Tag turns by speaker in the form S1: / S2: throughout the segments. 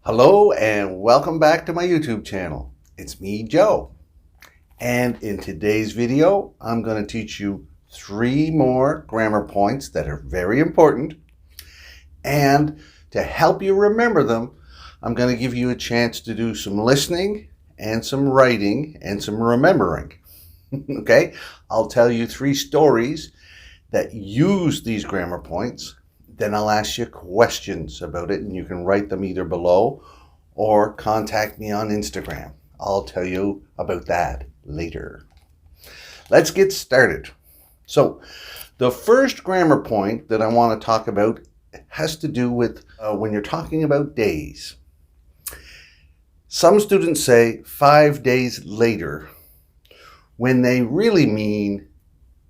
S1: Hello and welcome back to my YouTube channel. It's me, Joe. And in today's video, I'm going to teach you 3 more grammar points that are very important. And to help you remember them, I'm going to give you a chance to do some listening and some writing and some remembering. Okay? I'll tell you 3 stories that use these grammar points. Then I'll ask you questions about it, and you can write them either below or contact me on Instagram. I'll tell you about that later. Let's get started. So, the first grammar point that I want to talk about has to do with when you're talking about days. Some students say 5 days later when they really mean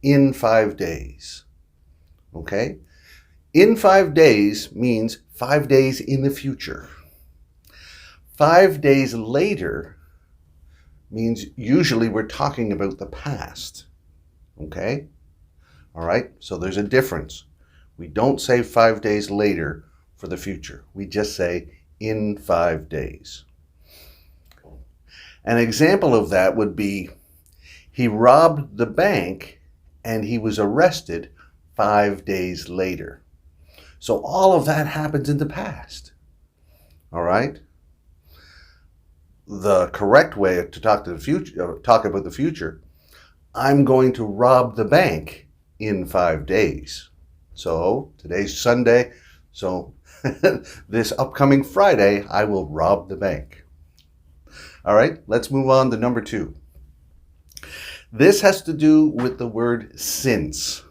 S1: in 5 days. Okay? In 5 days means 5 days in the future. 5 days later means usually we're talking about the past. Okay? All right? So there's a difference. We don't say 5 days later for the future. We just say in 5 days. An example of that would be he robbed the bank and he was arrested 5 days later. So all of that happens in the past. All right? The correct way to talk about the future, I'm going to rob the bank in 5 days. So today's Sunday, so this upcoming Friday, I will rob the bank. All right, let's move on to number 2. This has to do with the word since.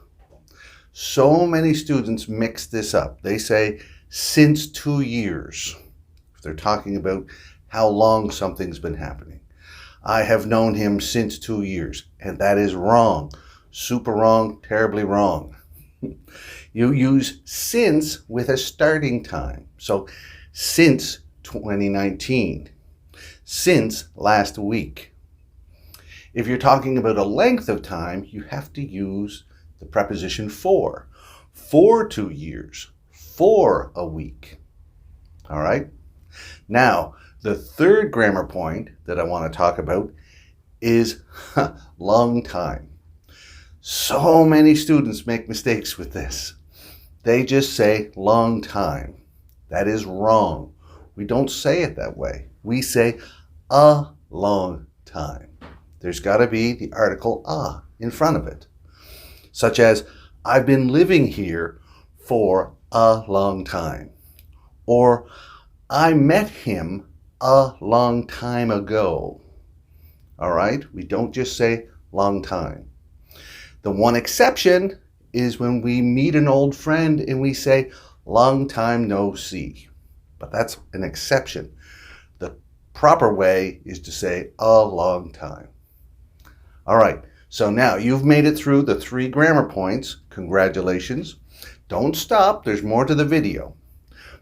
S1: So many students mix this up. They say since 2 years. If they're talking about how long something's been happening. I have known him since 2 years. And that is wrong. Super wrong, terribly wrong. You use since with a starting time. So since 2019. Since last week. If you're talking about a length of time, you have to use the preposition for 2 years, for a week. All right? Now, the third grammar point that I want to talk about is long time. So many students make mistakes with this. They just say long time. That is wrong. We don't say it that way. We say a long time. There's got to be the article a in front of it. Such as, I've been living here for a long time. Or, I met him a long time ago. All right? We don't just say long time. The one exception is when we meet an old friend and we say, long time no see. But that's an exception. The proper way is to say a long time. All right. So now you've made it through the 3 grammar points. Congratulations. Don't stop. There's more to the video.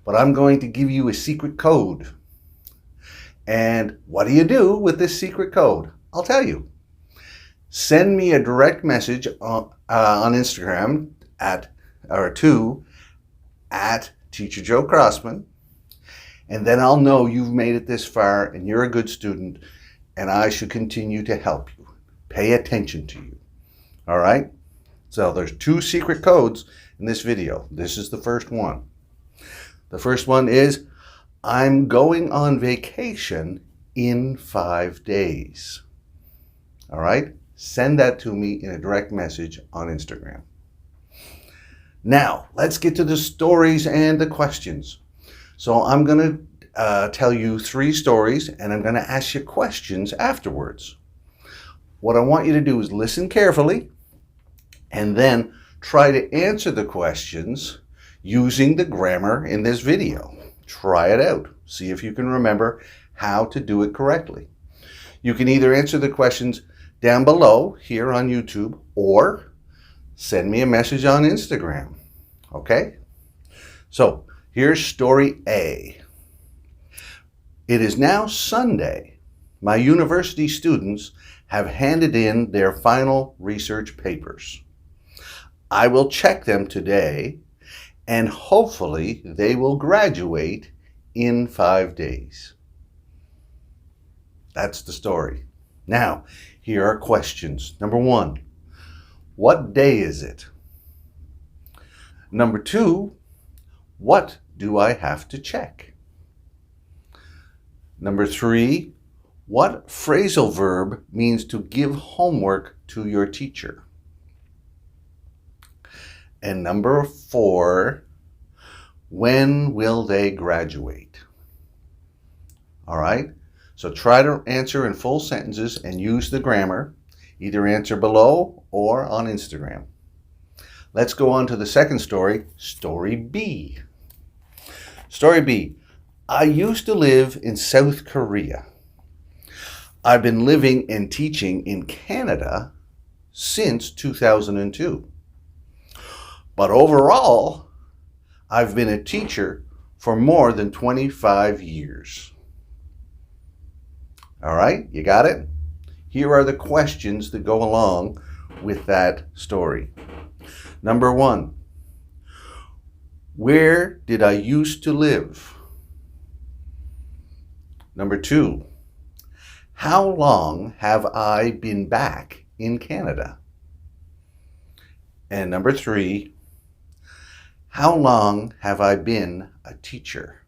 S1: But I'm going to give you a secret code. And what do you do with this secret code? I'll tell you. Send me a direct message on Instagram to Teacher Joe Crossman. And then I'll know you've made it this far and you're a good student and I should continue to help you. Pay attention to you. All right? So there's 2 secret codes in this video. This is the first one. The first one is, I'm going on vacation in 5 days. All right? Send that to me in a direct message on Instagram. Now, let's get to the stories and the questions. So I'm going to tell you 3 stories and I'm going to ask you questions afterwards. What I want you to do is listen carefully and then try to answer the questions using the grammar in this video. Try it out. See if you can remember how to do it correctly. You can either answer the questions down below here on YouTube or send me a message on Instagram. Okay? So here's story A. It is now Sunday. My university students have handed in their final research papers. I will check them today and hopefully they will graduate in 5 days. That's the story. Now, here are questions. Number 1, what day is it? Number 2, what do I have to check? Number 3, what phrasal verb means to give homework to your teacher? And number 4, when will they graduate? All right, so try to answer in full sentences and use the grammar. Either answer below or on Instagram. Let's go on to the second story, story B. Story B, I used to live in South Korea. I've been living and teaching in Canada since 2002. But overall, I've been a teacher for more than 25 years. All right, you got it? Here are the questions that go along with that story. Number 1, where did I used to live? Number 2, how long have I been back in Canada? And number 3, how long have I been a teacher?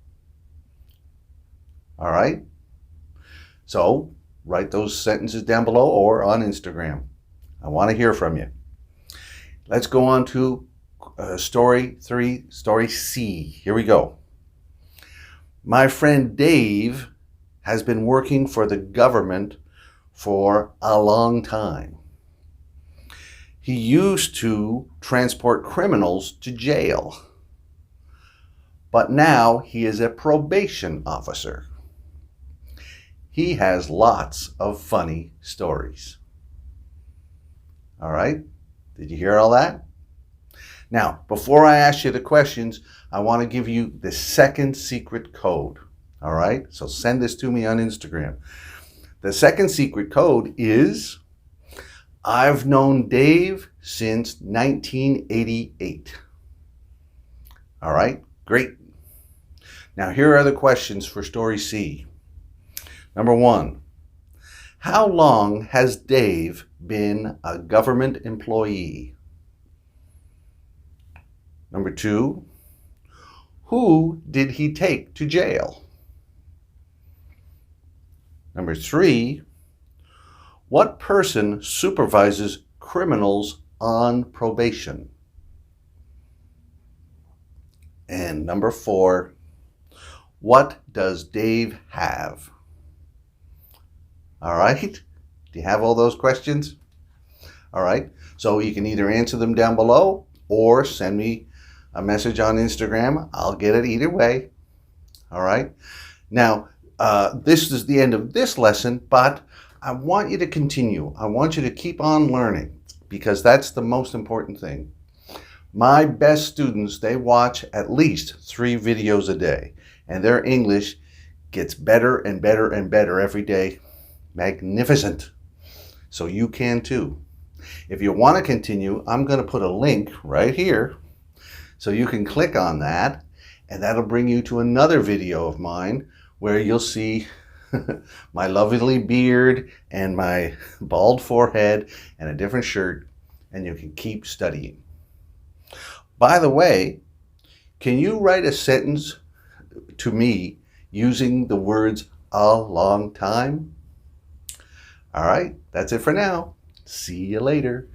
S1: All right? So write those sentences down below or on Instagram. I want to hear from you. Let's go on to story 3, story C. Here we go. My friend Dave has been working for the government for a long time. He used to transport criminals to jail, but now he is a probation officer. He has lots of funny stories. All right, did you hear all that? Now, before I ask you the questions, I want to give you the second secret code. All right, so send this to me on Instagram. The second secret code is, I've known Dave since 1988. All right, great. Now here are the questions for story C. Number 1, how long has Dave been a government employee? Number 2, who did he take to jail? Number 3, what person supervises criminals on probation? And number 4, what does Dave have? All right, do you have all those questions? All right, so you can either answer them down below or send me a message on Instagram. I'll get it either way. All right, now this is the end of this lesson, but I want you to continue. I want you to keep on learning because that's the most important thing. My best students, they watch at least 3 videos a day, and their English gets better and better and better every day. Magnificent. So you can too. If you want to continue, I'm going to put a link right here so you can click on that, and that'll bring you to another video of mine where you'll see my lovely beard and my bald forehead and a different shirt, and you can keep studying. By the way, can you write a sentence to me using the words a long time? All right, that's it for now. See you later.